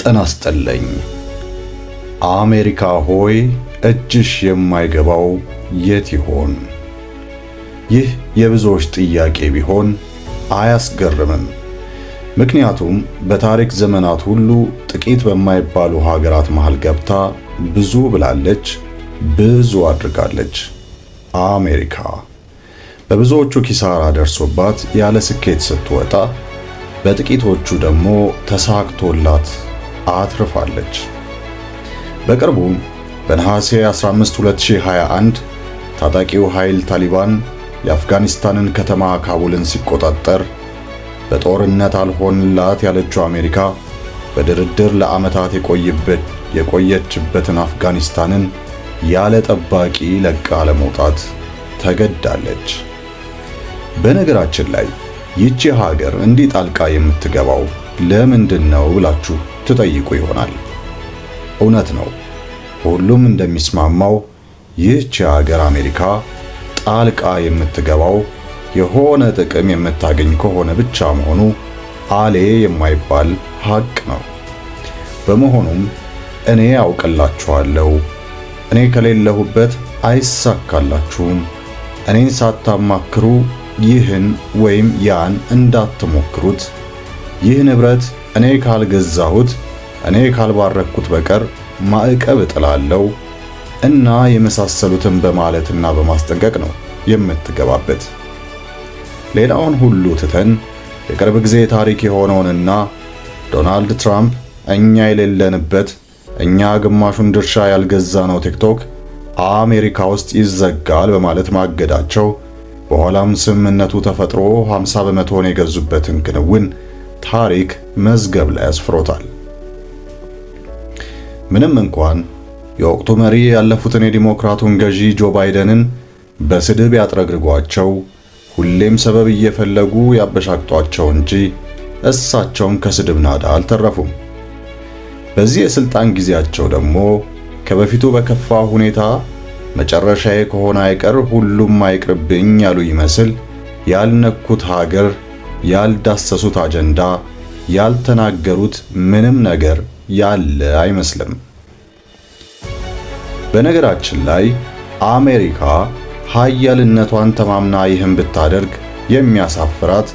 ጤና ይስጥልኝ። አሜሪካ ሆይ እጅሽ የማይገባው የት ይሆን? ይህ የብዙዎች ጥያቄ ቢሆን አያስገርምም። ምክንያቱም በታሪክ ዘመናት ሁሉ ጥቂት በማይባሉ ሀገራት መሃል ገብታ ብዙ ብላለች፣ ብዙ አድርጋለች። አሜሪካ በብዙዎቹ ኪሳራ ደርሶባት ያለ ስኬት ስትወጣ፣ በጥቂቶቹ ደግሞ ተሳክቶላት አትርፋለች። በቅርቡ በነሐሴ 15 2021 ታጣቂው ኃይል ታሊባን የአፍጋኒስታንን ከተማ ካቡልን ሲቆጣጠር በጦርነት አልሆንላት ያለችው አሜሪካ በድርድር ለዓመታት የቆየችበትን አፍጋኒስታንን ያለ ጠባቂ ለቃ ለመውጣት ተገዳለች። በነገራችን ላይ ይህች ሀገር እንዲህ ጣልቃ የምትገባው ለምንድን ነው ብላችሁ ትጠይቁ ይሆናል። እውነት ነው፣ ሁሉም እንደሚስማማው ይህች ሀገር አሜሪካ ጣልቃ የምትገባው የሆነ ጥቅም የምታገኝ ከሆነ ብቻ መሆኑ አሌ የማይባል ሀቅ ነው። በመሆኑም እኔ አውቅላችኋለሁ፣ እኔ ከሌለሁበት አይሳካላችሁም፣ እኔን ሳታማክሩ ይህን ወይም ያን እንዳትሞክሩት፣ ይህ ንብረት እኔ ካልገዛሁት፣ እኔ ካልባረኩት በቀር ማዕቀብ እጥላለሁ እና የመሳሰሉትን በማለትና በማስጠንቀቅ ነው የምትገባበት። ሌላውን ሁሉ ትተን የቅርብ ጊዜ ታሪክ የሆነውንና ዶናልድ ትራምፕ እኛ የሌለንበት እኛ ግማሹን ድርሻ ያልገዛነው ቲክቶክ አሜሪካ ውስጥ ይዘጋል በማለት ማገዳቸው፣ በኋላም ስምምነቱ ተፈጥሮ 50 በመቶን የገዙበትን ክንውን ታሪክ መዝገብ ላይ አስፍሮታል። ምንም እንኳን የወቅቱ መሪ ያለፉትን የዲሞክራቱን ገዢ ጆ ባይደንን በስድብ ያጥረግርጓቸው፣ ሁሌም ሰበብ እየፈለጉ ያበሻቅጧቸው እንጂ እሳቸውም ከስድብ ናዳ አልተረፉም። በዚህ የስልጣን ጊዜያቸው ደግሞ ከበፊቱ በከፋ ሁኔታ መጨረሻዬ ከሆነ አይቀር ሁሉም አይቅርብኝ ያሉ ይመስል ያልነኩት ሀገር፣ ያልዳሰሱት አጀንዳ፣ ያልተናገሩት ምንም ነገር ያለ አይመስልም። በነገራችን ላይ አሜሪካ ኃያልነቷን ተማምና ይህን ብታደርግ የሚያሳፍራት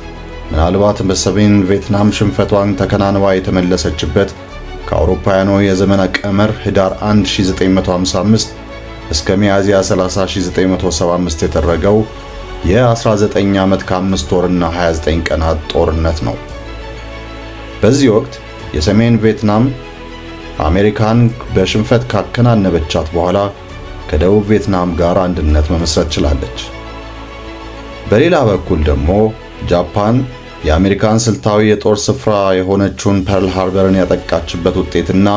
ምናልባት በሰሜን ቪየትናም ሽንፈቷን ተከናንባ የተመለሰችበት ከአውሮፓውያኑ የዘመን ቀመር ህዳር 1955 እስከ ሚያዝያ 30 1975 የተደረገው የ19 ዓመት ከ5 ወርና 29 ቀናት ጦርነት ነው። በዚህ ወቅት የሰሜን ቪየትናም አሜሪካን በሽንፈት ካከናነበቻት በኋላ ከደቡብ ቪየትናም ጋር አንድነት መመስረት ችላለች። በሌላ በኩል ደግሞ ጃፓን የአሜሪካን ስልታዊ የጦር ስፍራ የሆነችውን ፐርል ሃርበርን ያጠቃችበት ውጤትና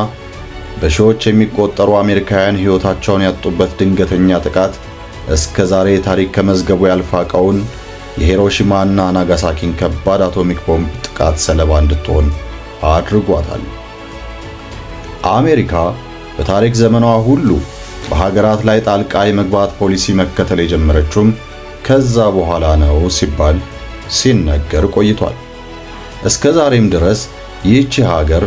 በሺዎች የሚቆጠሩ አሜሪካውያን ሕይወታቸውን ያጡበት ድንገተኛ ጥቃት እስከ ዛሬ ታሪክ ከመዝገቡ ያልፋቀውን የሂሮሺማና ናጋሳኪን ከባድ አቶሚክ ቦምብ ጥቃት ሰለባ እንድትሆን አድርጓታል። አሜሪካ በታሪክ ዘመኗ ሁሉ በሀገራት ላይ ጣልቃ የመግባት ፖሊሲ መከተል የጀመረችውም ከዛ በኋላ ነው ሲባል ሲነገር ቆይቷል። እስከ ዛሬም ድረስ ይህች ሀገር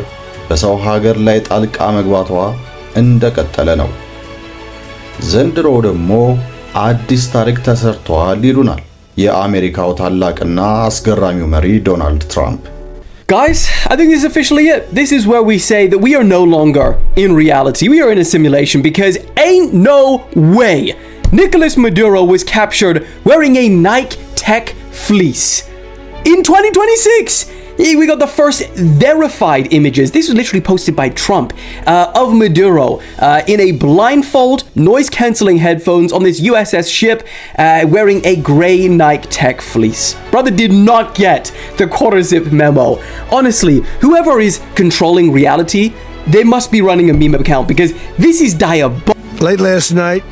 በሰው ሀገር ላይ ጣልቃ መግባቷ እንደቀጠለ ነው። ዘንድሮ ደግሞ አዲስ ታሪክ ተሰርቷል ይሉናል የአሜሪካው ታላቅና አስገራሚው መሪ ዶናልድ ትራምፕ። Guys, I think this is officially it. This is where we say that we are no longer in reality. We are in a simulation because ain't no way Nicolas Maduro was captured wearing a Nike Tech fleece. In 2026, we got the first verified images. This was literally posted by Trump of Maduro in a blindfold, noise-cancelling headphones on this USS ship wearing a grey Nike Tech fleece. Brother did not get the quarter-zip memo. Honestly, whoever is controlling reality, they must be running a meme account because this is diabolical. Late last night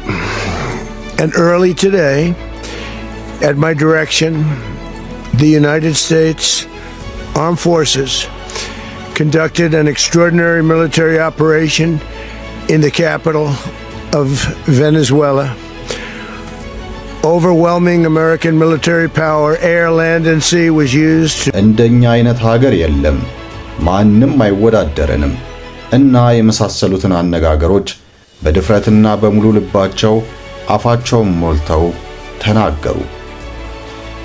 and early today, at my direction, the United States Armed Forces conducted an extraordinary military operation in the capital of Venezuela. Overwhelming American military power, air, land and sea was used. እንደኛ አይነት ሀገር የለም፣ ማንም አይወዳደረንም። እና የመሳሰሉትን አነጋገሮች በድፍረትና በሙሉ ልባቸው አፋቸውን ሞልተው ተናገሩ።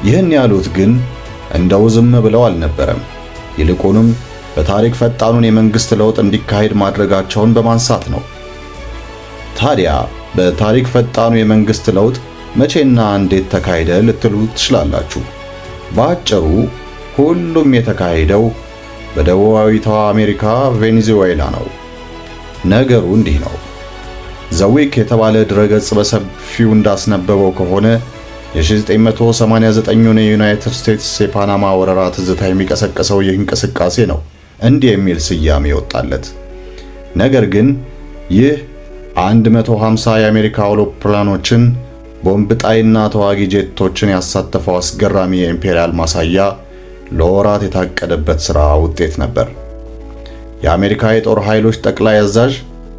ይህን ያሉት ግን እንደው ዝም ብለው አልነበረም። ይልቁንም በታሪክ ፈጣኑን የመንግስት ለውጥ እንዲካሄድ ማድረጋቸውን በማንሳት ነው። ታዲያ በታሪክ ፈጣኑ የመንግስት ለውጥ መቼና እንዴት ተካሄደ ልትሉ ትችላላችሁ። በአጭሩ ሁሉም የተካሄደው በደቡባዊቷ አሜሪካ ቬኔዙዌላ ነው። ነገሩ እንዲህ ነው። ዘዊክ የተባለ ድረገጽ በሰፊው እንዳስነበበው ከሆነ የ1989ን የዩናይትድ ስቴትስ የፓናማ ወረራ ትዝታ የሚቀሰቅሰው ይህ እንቅስቃሴ ነው እንዲህ የሚል ስያሜ ይወጣለት። ነገር ግን ይህ 150 የአሜሪካ አውሮፕላኖችን ቦምብ ጣይና ተዋጊ ጄቶችን ያሳተፈው አስገራሚ የኢምፔሪያል ማሳያ ለወራት የታቀደበት ሥራ ውጤት ነበር። የአሜሪካ የጦር ኃይሎች ጠቅላይ አዛዥ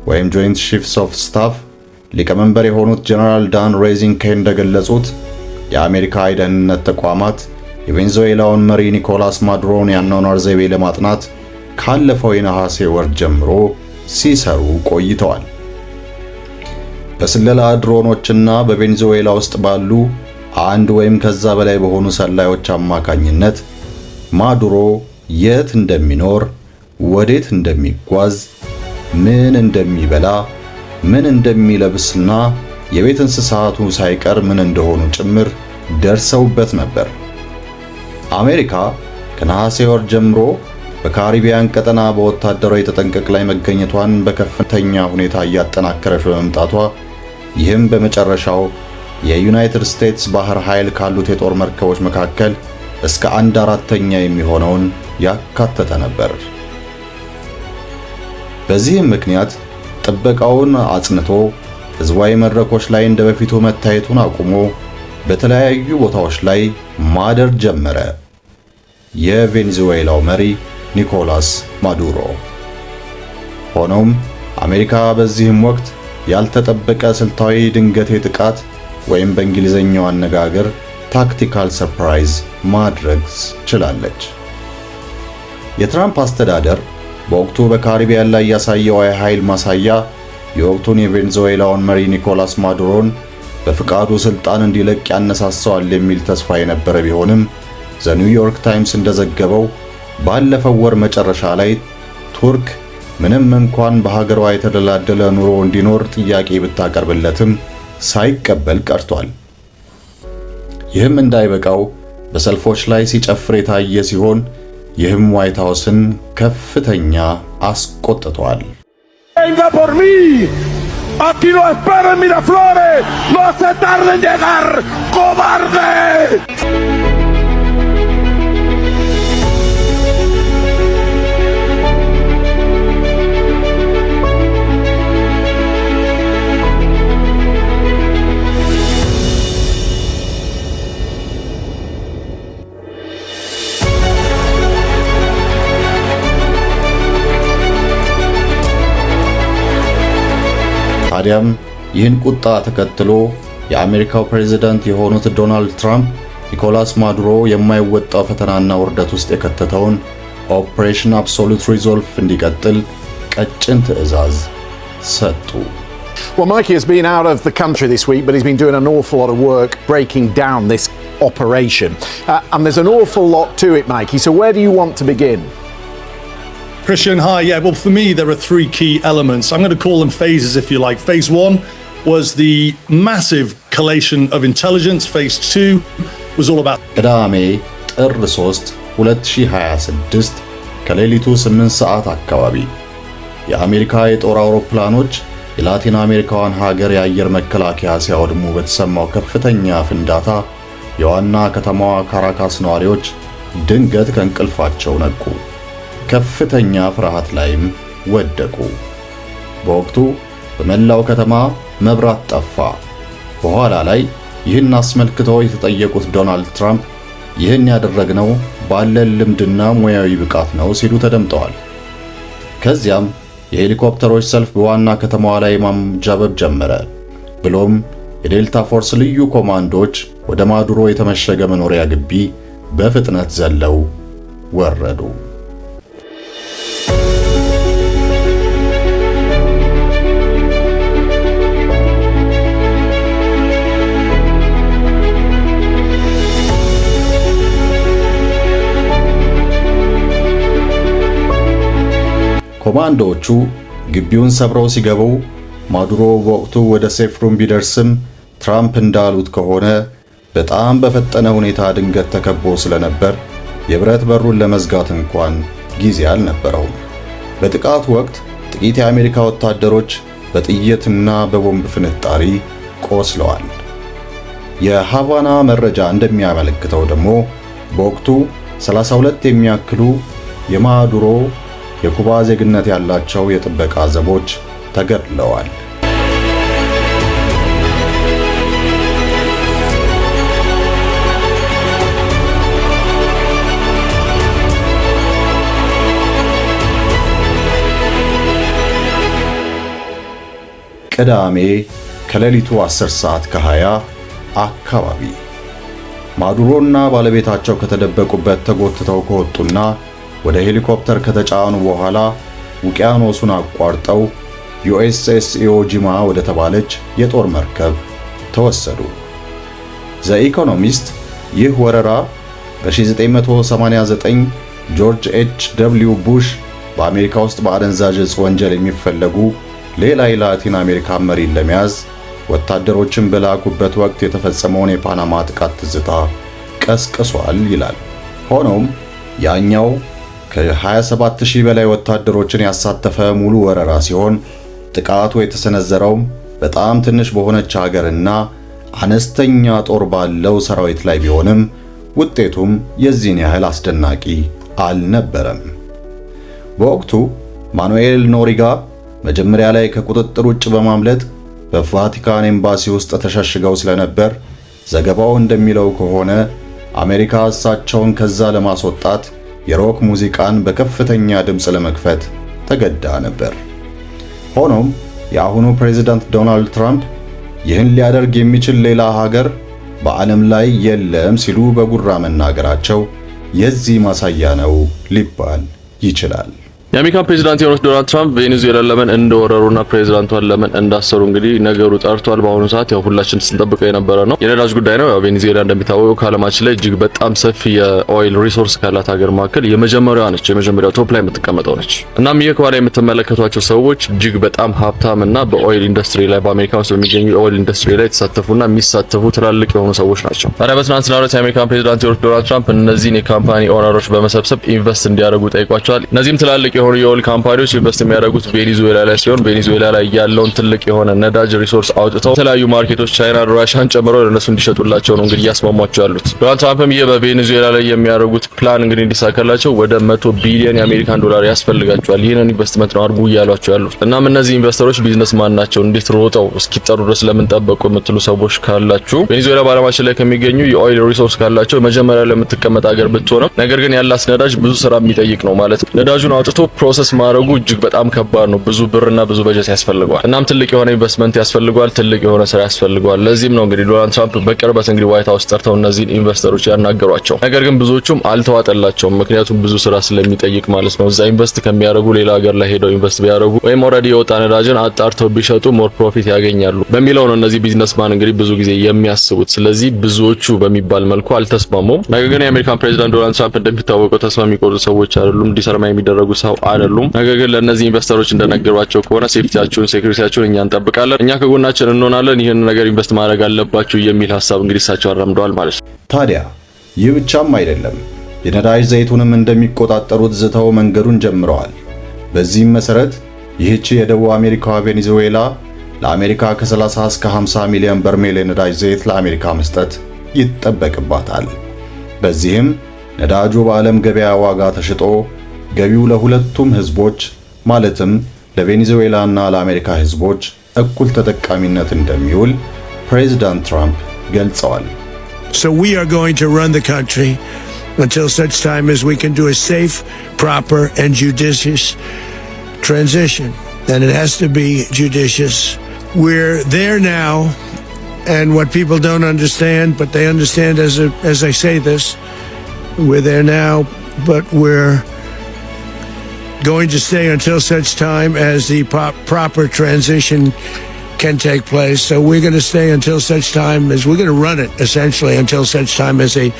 ወይም ጆይንት ቺፍስ ኦፍ ስታፍ ሊቀመንበር የሆኑት ጀነራል ዳን ሬዚንኬ እንደገለጹት የአሜሪካ የደህንነት ተቋማት የቬኔዙዌላውን መሪ ኒኮላስ ማዱሮን ያኗኗር ዘይቤ ለማጥናት ካለፈው የነሐሴ ወር ጀምሮ ሲሰሩ ቆይተዋል። በስለላ ድሮኖችና በቬኔዙዌላ ውስጥ ባሉ አንድ ወይም ከዛ በላይ በሆኑ ሰላዮች አማካኝነት ማዱሮ የት እንደሚኖር፣ ወዴት እንደሚጓዝ፣ ምን እንደሚበላ፣ ምን እንደሚለብስና የቤት እንስሳቱ ሳይቀር ምን እንደሆኑ ጭምር ደርሰውበት ነበር። አሜሪካ ከነሐሴ ወር ጀምሮ በካሪቢያን ቀጠና በወታደራዊ ተጠንቀቅ ላይ መገኘቷን በከፍተኛ ሁኔታ እያጠናከረች በመምጣቷ ይህም በመጨረሻው የዩናይትድ ስቴትስ ባህር ኃይል ካሉት የጦር መርከቦች መካከል እስከ 1/4 የሚሆነውን ያካተተ ነበር። በዚህም ምክንያት ጥበቃውን አጽንቶ ህዝባዊ መድረኮች ላይ እንደበፊቱ መታየቱን አቁሞ በተለያዩ ቦታዎች ላይ ማደር ጀመረ። የቬኔዙዌላው መሪ ኒኮላስ ማዱሮ። ሆኖም አሜሪካ በዚህም ወቅት ያልተጠበቀ ስልታዊ ድንገቴ ጥቃት ወይም በእንግሊዘኛው አነጋገር ታክቲካል ሰርፕራይዝ ማድረግ ችላለች። የትራምፕ አስተዳደር በወቅቱ በካሪቢያን ላይ ያሳየው የኃይል ማሳያ የወቅቱን የቬኔዙዌላውን መሪ ኒኮላስ ማዱሮን በፍቃዱ ስልጣን እንዲለቅ ያነሳሳዋል የሚል ተስፋ የነበረ ቢሆንም ዘ ኒውዮርክ ታይምስ እንደዘገበው ባለፈው ወር መጨረሻ ላይ ቱርክ ምንም እንኳን በሀገሯ የተደላደለ ኑሮ እንዲኖር ጥያቄ ብታቀርብለትም ሳይቀበል ቀርቷል። ይህም እንዳይበቃው በሰልፎች ላይ ሲጨፍር የታየ ሲሆን ይህም ዋይት ሃውስን ከፍተኛ አስቆጥቷል። Venga por mí. Aquí lo espero en Miraflores. No se tarde en llegar, cobarde. ታዲያም ይህን ቁጣ ተከትሎ የአሜሪካው ፕሬዝዳንት የሆኑት ዶናልድ ትራምፕ ኒኮላስ ማዱሮ የማይወጣው ፈተናና ውርደት ውስጥ የከተተውን ኦፕሬሽን አብሶሉት ሪዞልቭ እንዲቀጥል ቀጭን ትዕዛዝ ሰጡ። Well, Mikey has been out of the country this week, but he's been doing an awful lot of work breaking down this operation. And there's an awful lot to it, Mikey. So where do you want to begin? Christian, hi. Yeah, well, for me, there are three key elements. I'm going to call them phases, if you like. Phase 1 was the massive collation of intelligence. Phase 2 was all about... ቅዳሜ ጥር 3 2026 ከሌሊቱ 8 ሰዓት አካባቢ የአሜሪካ የጦር አውሮፕላኖች የላቲን አሜሪካዋን ሀገር የአየር መከላከያ ሲያወድሙ በተሰማው ከፍተኛ ፍንዳታ የዋና ከተማዋ ካራካስ ነዋሪዎች ድንገት ከእንቅልፋቸው ነቁ። ከፍተኛ ፍርሃት ላይም ወደቁ። በወቅቱ በመላው ከተማ መብራት ጠፋ። በኋላ ላይ ይህን አስመልክተው የተጠየቁት ዶናልድ ትራምፕ ይህን ያደረግነው ባለን ልምድና ሙያዊ ብቃት ነው ሲሉ ተደምጠዋል። ከዚያም የሄሊኮፕተሮች ሰልፍ በዋና ከተማዋ ላይ ማንዣበብ ጀመረ። ብሎም የዴልታ ፎርስ ልዩ ኮማንዶች ወደ ማዱሮ የተመሸገ መኖሪያ ግቢ በፍጥነት ዘለው ወረዱ። ኮማንዶዎቹ ግቢውን ሰብረው ሲገቡ ማዱሮ በወቅቱ ወደ ሴፍሩም ቢደርስም ትራምፕ እንዳሉት ከሆነ በጣም በፈጠነ ሁኔታ ድንገት ተከቦ ስለነበር የብረት በሩን ለመዝጋት እንኳን ጊዜ አልነበረውም። በጥቃቱ ወቅት ጥቂት የአሜሪካ ወታደሮች በጥይትና በቦምብ ፍንጣሪ ቆስለዋል። የሃቫና መረጃ እንደሚያመለክተው ደግሞ በወቅቱ 32 የሚያክሉ የማዱሮ የኩባ ዜግነት ያላቸው የጥበቃ ዘቦች ተገድለዋል። ቅዳሜ ከሌሊቱ 10 ሰዓት ከ20 አካባቢ ማዱሮና ባለቤታቸው ከተደበቁበት ተጎትተው ከወጡና ወደ ሄሊኮፕተር ከተጫኑ በኋላ ውቅያኖሱን አቋርጠው ዩኤስኤስ ኢዎጂማ ወደ ተባለች የጦር መርከብ ተወሰዱ። ዘ ኢኮኖሚስት ይህ ወረራ በ1989 ጆርጅ ኤች.ደብሊው ቡሽ በአሜሪካ ውስጥ በአደንዛዥ ዕፅ ወንጀል የሚፈለጉ ሌላ የላቲን አሜሪካ መሪን ለመያዝ ወታደሮችን በላኩበት ወቅት የተፈጸመውን የፓናማ ጥቃት ትዝታ ቀስቅሷል ይላል። ሆኖም ያኛው ከ27000 በላይ ወታደሮችን ያሳተፈ ሙሉ ወረራ ሲሆን ጥቃቱ የተሰነዘረውም በጣም ትንሽ በሆነች ሀገርና አነስተኛ ጦር ባለው ሰራዊት ላይ ቢሆንም ውጤቱም የዚህን ያህል አስደናቂ አልነበረም። በወቅቱ ማኑኤል ኖሪጋ መጀመሪያ ላይ ከቁጥጥር ውጭ በማምለጥ በቫቲካን ኤምባሲ ውስጥ ተሸሽገው ስለነበር ዘገባው እንደሚለው ከሆነ አሜሪካ እሳቸውን ከዛ ለማስወጣት የሮክ ሙዚቃን በከፍተኛ ድምፅ ለመክፈት ተገዳ ነበር። ሆኖም የአሁኑ ፕሬዝዳንት ዶናልድ ትራምፕ ይህን ሊያደርግ የሚችል ሌላ ሀገር በዓለም ላይ የለም ሲሉ በጉራ መናገራቸው የዚህ ማሳያ ነው ሊባል ይችላል። የአሜሪካን ፕሬዝዳንት የሆኑት ዶናልድ ትራምፕ ቬኔዙዌላን ለምን እንደወረሩና ፕሬዝዳንቷን ለምን እንዳሰሩ እንግዲህ ነገሩ ጠርቷል። በአሁኑ ሰዓት ያው ሁላችን ስንጠብቀው የነበረ ነው። የነዳጅ ጉዳይ ነው። ያው ቬኔዙዌላ እንደሚታወቀው ከዓለማችን ላይ እጅግ በጣም ሰፊ የኦይል ሪሶርስ ካላት ሀገር መካከል የመጀመሪያዋ ነች። የመጀመሪያው ቶፕ ላይ የምትቀመጠው ነች። እናም ይህ ከኋላ የምትመለከቷቸው ሰዎች እጅግ በጣም ሀብታምና በኦይል ኢንዱስትሪ ላይ በአሜሪካ ውስጥ በሚገኙ የኦይል ኢንዱስትሪ ላይ የተሳተፉና የሚሳተፉ ትላልቅ የሆኑ ሰዎች ናቸው። ታዲያ በትናንትናው ዕለት የአሜሪካን ፕሬዝዳንት የሆኑት ዶናልድ ትራምፕ እነዚህን የካምፓኒ ኦነሮች በመሰብሰብ ኢንቨስት እንዲያደርጉ ጠይቋቸዋል። እነዚህም ትላልቅ የሆኑ የኦይል ካምፓኒዎች ኢንቨስት የሚያደርጉት ቬኔዙዌላ ላይ ሲሆን ቬኔዙዌላ ላይ ያለውን ትልቅ የሆነ ነዳጅ ሪሶርስ አውጥተው የተለያዩ ማርኬቶች ቻይና፣ ራሻን ጨምሮ ለነሱ እንዲሸጡላቸው ነው እንግዲህ እያስማሟቸው ያሉት። ዶናልድ ትራምፕም ይህ በቬኔዙዌላ ላይ የሚያደርጉት ፕላን እንግዲህ እንዲሳካላቸው ወደ 100 ቢሊዮን የአሜሪካን ዶላር ያስፈልጋቸዋል። ይህንን ኢንቨስትመንት ነው አድርጉ እያሏቸው ያሉት። እናም እነዚህ ኢንቨስተሮች ቢዝነስ ማን ናቸው? እንዴት ሮጠው እስኪጠሩ ድረስ ለምን ጠበቁ የምትሉ ሰዎች ካላችሁ ቬኔዙዌላ በዓለማችን ላይ ከሚገኙ የኦይል ሪሶርስ ካላቸው መጀመሪያ ላይ የምትቀመጥ ሀገር ብትሆንም ነገር ግን ያላት ነዳጅ ብዙ ስራ የሚጠይቅ ነው ማለት ነው። ነዳጁን አውጥቶ ፕሮሰስ ማድረጉ እጅግ በጣም ከባድ ነው። ብዙ ብርና ብዙ በጀት ያስፈልገዋል። እናም ትልቅ የሆነ ኢንቨስትመንት ያስፈልገዋል። ትልቅ የሆነ ስራ ያስፈልገዋል። ለዚህም ነው እንግዲህ ዶናልድ ትራምፕ በቅርበት እንግዲህ ዋይት ሃውስ ጠርተው እነዚህን ኢንቨስተሮች ያናገሯቸው። ነገር ግን ብዙዎቹም አልተዋጠላቸውም። ምክንያቱም ብዙ ስራ ስለሚጠይቅ ማለት ነው። እዛ ኢንቨስት ከሚያደርጉ ሌላ ሀገር ላይ ሄደው ኢንቨስት ቢያደርጉ ወይም ኦልሬዲ የወጣ ነዳጅን አጣርተው ቢሸጡ ሞር ፕሮፊት ያገኛሉ በሚለው ነው እነዚህ ቢዝነስማን እንግዲህ ብዙ ጊዜ የሚያስቡት። ስለዚህ ብዙዎቹ በሚባል መልኩ አልተስማሙም። ነገር ግን የአሜሪካን ፕሬዝዳንት ዶናልድ ትራምፕ እንደሚታወቀው ተስፋ የሚቆርጡ ሰዎች አይደሉም። ዲሰርማ የሚደረጉ ሰው አይደሉም። ነገር ግን ለእነዚህ ኢንቨስተሮች እንደነገሯቸው ከሆነ ሴፍቲያችሁን፣ ሴኩሪቲያችሁን እኛ እንጠብቃለን፣ እኛ ከጎናችን እንሆናለን፣ ይህን ነገር ኢንቨስት ማድረግ አለባችሁ የሚል ሐሳብ እንግዲህ እሳቸው አራምደዋል ማለት ነው። ታዲያ ይህ ብቻም አይደለም። የነዳጅ ዘይቱንም እንደሚቆጣጠሩት ዝተው መንገዱን ጀምረዋል። በዚህም መሰረት ይህች የደቡብ አሜሪካዋ ቬኔዙዌላ ለአሜሪካ ከ30 እስከ 50 ሚሊዮን በርሜል የነዳጅ ዘይት ለአሜሪካ መስጠት ይጠበቅባታል። በዚህም ነዳጁ በዓለም ገበያ ዋጋ ተሽጦ ገቢው ለሁለቱም ህዝቦች ማለትም ለቬኔዙዌላና ለአሜሪካ ህዝቦች እኩል ተጠቃሚነት እንደሚውል ፕሬዝዳንት ትራምፕ ገልጸዋል። So we are going to run the country until such time as we can do a safe, proper, and judicious transition. And it has to be judicious. We're there now, and what people don't understand, but they understand as I say this, we're there now, but we're going to stay until such time as the proper transition can take place. So we're going to stay until such time as we're going to run it, essentially, until such time as a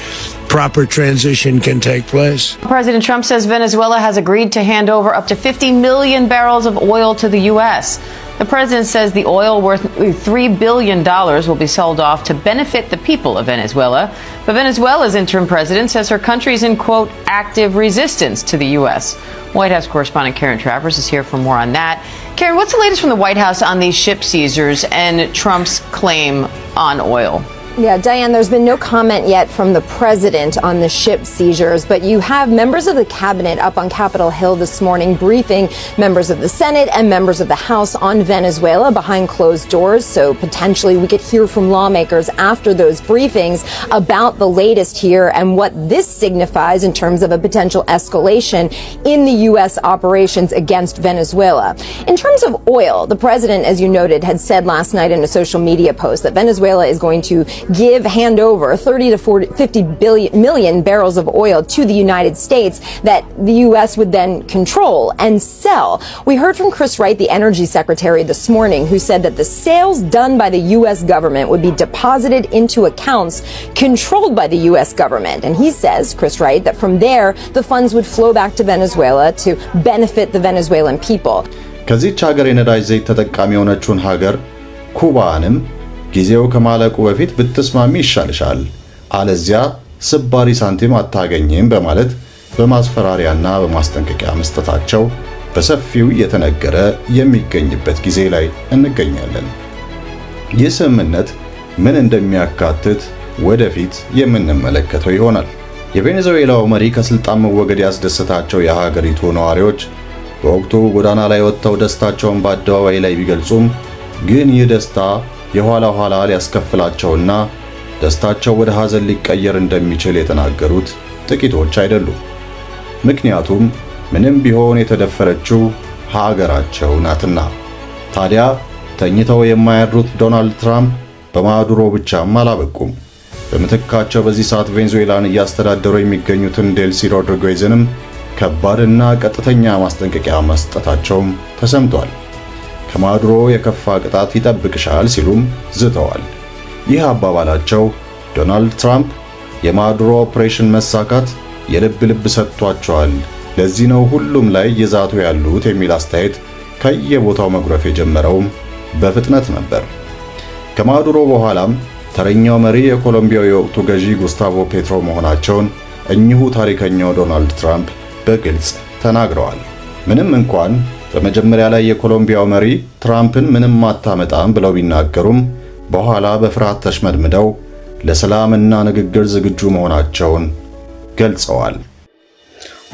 proper transition can take place. President Trump says Venezuela has agreed to hand over up to 50 million barrels of oil to the U.S. The president says the oil worth $3 billion will be sold off to benefit the people of Venezuela. But Venezuela's interim president says her country is in, quote, active resistance to the U.S. White House correspondent Karen Travers is here for more on that. Karen, what's the latest from the White House on these ship seizures and Trump's claim on oil? Yeah, Diane, there's been no comment yet from the president on the ship seizures, but you have members of the cabinet up on Capitol Hill this morning briefing members of the Senate and members of the House on Venezuela behind closed doors. So potentially we could hear from lawmakers after those briefings about the latest here and what this signifies in terms of a potential escalation in the U.S. operations against Venezuela. In terms of oil, the president, as you noted, had said last night in a social media post that Venezuela is going to hand over 30 to 50 million barrels of oil to the United States that the U.S. would then control and sell. We heard from Chris Wright, the Energy Secretary, this morning, who said that the sales done by the U.S. government would be deposited into accounts controlled by the U.S. government. And he says, Chris Wright, that from there, the funds would flow back to Venezuela to benefit the Venezuelan people. ከዚህች ሀገር የነዳጅ ዘይት ተጠቃሚ የሆነችውን ሀገር ኩባንም ጊዜው ከማለቁ በፊት ብትስማሚ ይሻልሻል፣ አለዚያ ስባሪ ሳንቲም አታገኝም በማለት በማስፈራሪያና በማስጠንቀቂያ መስጠታቸው በሰፊው የተነገረ የሚገኝበት ጊዜ ላይ እንገኛለን። ይህ ስምምነት ምን እንደሚያካትት ወደፊት የምንመለከተው ይሆናል። የቬኔዙዌላው መሪ ከስልጣን መወገድ ያስደሰታቸው የሀገሪቱ ነዋሪዎች በወቅቱ ጎዳና ላይ ወጥተው ደስታቸውን በአደባባይ ላይ ቢገልጹም ግን ይህ ደስታ የኋላ ኋላ ሊያስከፍላቸውና ደስታቸው ወደ ሐዘን ሊቀየር እንደሚችል የተናገሩት ጥቂቶች አይደሉም። ምክንያቱም ምንም ቢሆን የተደፈረችው ሀገራቸው ናትና። ታዲያ ተኝተው የማያድሩት ዶናልድ ትራምፕ በማዱሮ ብቻም አላበቁም። በምትካቸው በዚህ ሰዓት ቬኔዙዌላን እያስተዳደሩ የሚገኙትን ዴልሲ ሮድሪጌዝንም ከባድና ቀጥተኛ ማስጠንቀቂያ መስጠታቸውም ተሰምቷል። ከማዱሮ የከፋ ቅጣት ይጠብቅሻል ሲሉም ዝተዋል። ይህ አባባላቸው ዶናልድ ትራምፕ የማዱሮ ኦፕሬሽን መሳካት የልብ ልብ ሰጥቷቸዋል፣ ለዚህ ነው ሁሉም ላይ የዛቱ ያሉት የሚል አስተያየት ከየቦታው መጉረፍ የጀመረውም በፍጥነት ነበር። ከማዱሮ በኋላም ተረኛው መሪ የኮሎምቢያው የወቅቱ ገዢ ጉስታቮ ፔትሮ መሆናቸውን እኚሁ ታሪከኛው ዶናልድ ትራምፕ በግልጽ ተናግረዋል። ምንም እንኳን በመጀመሪያ ላይ የኮሎምቢያው መሪ ትራምፕን ምንም አታመጣም ብለው ቢናገሩም በኋላ በፍርሃት ተሽመድምደው ለሰላምና ንግግር ዝግጁ መሆናቸውን ገልጸዋል።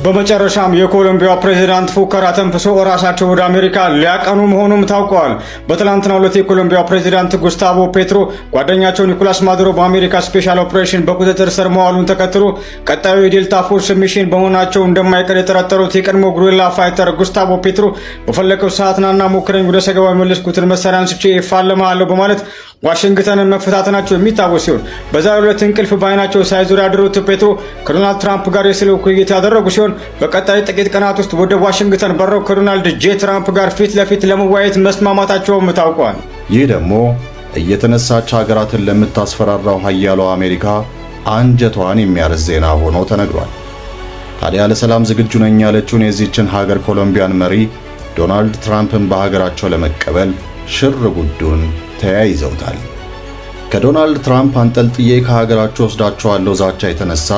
በመጨረሻም የኮሎምቢያ ፕሬዝዳንት ፉከራ ተንፍሶ ራሳቸው ወደ አሜሪካ ሊያቀኑ መሆኑም ታውቋል። በትላንትናው ዕለት የኮሎምቢያ ፕሬዝዳንት ጉስታቮ ፔትሮ ጓደኛቸው ኒኮላስ ማዱሮ በአሜሪካ ስፔሻል ኦፕሬሽን በቁጥጥር ስር መዋሉን ተከትሎ ቀጣዩ የዴልታ ፎርስ ሚሽን በመሆናቸው እንደማይቀር የጠረጠሩት የቀድሞ ጉሪላ ፋይተር ጉስታቮ ፔትሮ በፈለከው ሰዓት ናና ሞክረኝ ወደ ሰገባ የመለስኩትን መሳሪያ አንስቼ እፋለምሃለሁ በማለት ዋሽንግተንን መፈታተናቸው የሚታወስ ሲሆን በዛሬው ዕለት እንቅልፍ በዓይናቸው ሳይዞር ያደሩት ፔትሮ ከዶናልድ ትራምፕ ጋር የስልክ ውይይት ያደረጉ ሲሆን በቀጣይ ጥቂት ቀናት ውስጥ ወደ ዋሽንግተን በረው ከዶናልድ ጄ ትራምፕ ጋር ፊት ለፊት ለመወያየት መስማማታቸውም ታውቋል። ይህ ደግሞ እየተነሳች ሀገራትን ለምታስፈራራው ኃያሏ አሜሪካ አንጀቷን የሚያርስ ዜና ሆኖ ተነግሯል። ታዲያ ለሰላም ዝግጁ ነኝ ያለችውን የዚህችን ሀገር ኮሎምቢያን መሪ ዶናልድ ትራምፕን በሀገራቸው ለመቀበል ሽር ጉዱን ተያይዘውታል። ከዶናልድ ትራምፕ አንጠልጥዬ ከሀገራቸው ወስዳቸዋለሁ ዛቻ የተነሳ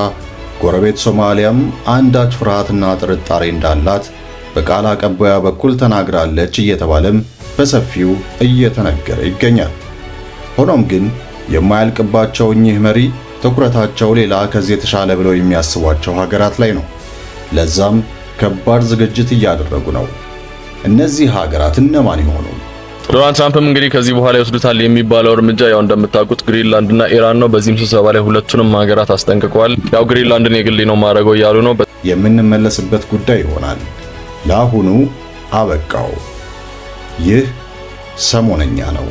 ጎረቤት ሶማሊያም አንዳች ፍርሃትና ጥርጣሬ እንዳላት በቃል አቀባዩ በኩል ተናግራለች እየተባለም በሰፊው እየተነገረ ይገኛል። ሆኖም ግን የማያልቅባቸው እኚህ መሪ ትኩረታቸው ሌላ ከዚህ የተሻለ ብለው የሚያስቧቸው ሀገራት ላይ ነው። ለዛም ከባድ ዝግጅት እያደረጉ ነው። እነዚህ ሀገራት እነማን ይሆኑ? ዶናልድ ትራምፕም እንግዲህ ከዚህ በኋላ ይወስዱታል የሚባለው እርምጃ ያው እንደምታውቁት ግሪንላንድና ኢራን ነው። በዚህም ስብሰባ ላይ ሁለቱንም ሀገራት አስጠንቅቀዋል። ያው ግሪንላንድን የግሌ ነው ማድረገው እያሉ ነው። የምንመለስበት ጉዳይ ይሆናል። ለአሁኑ አበቃው። ይህ ሰሞነኛ ነው።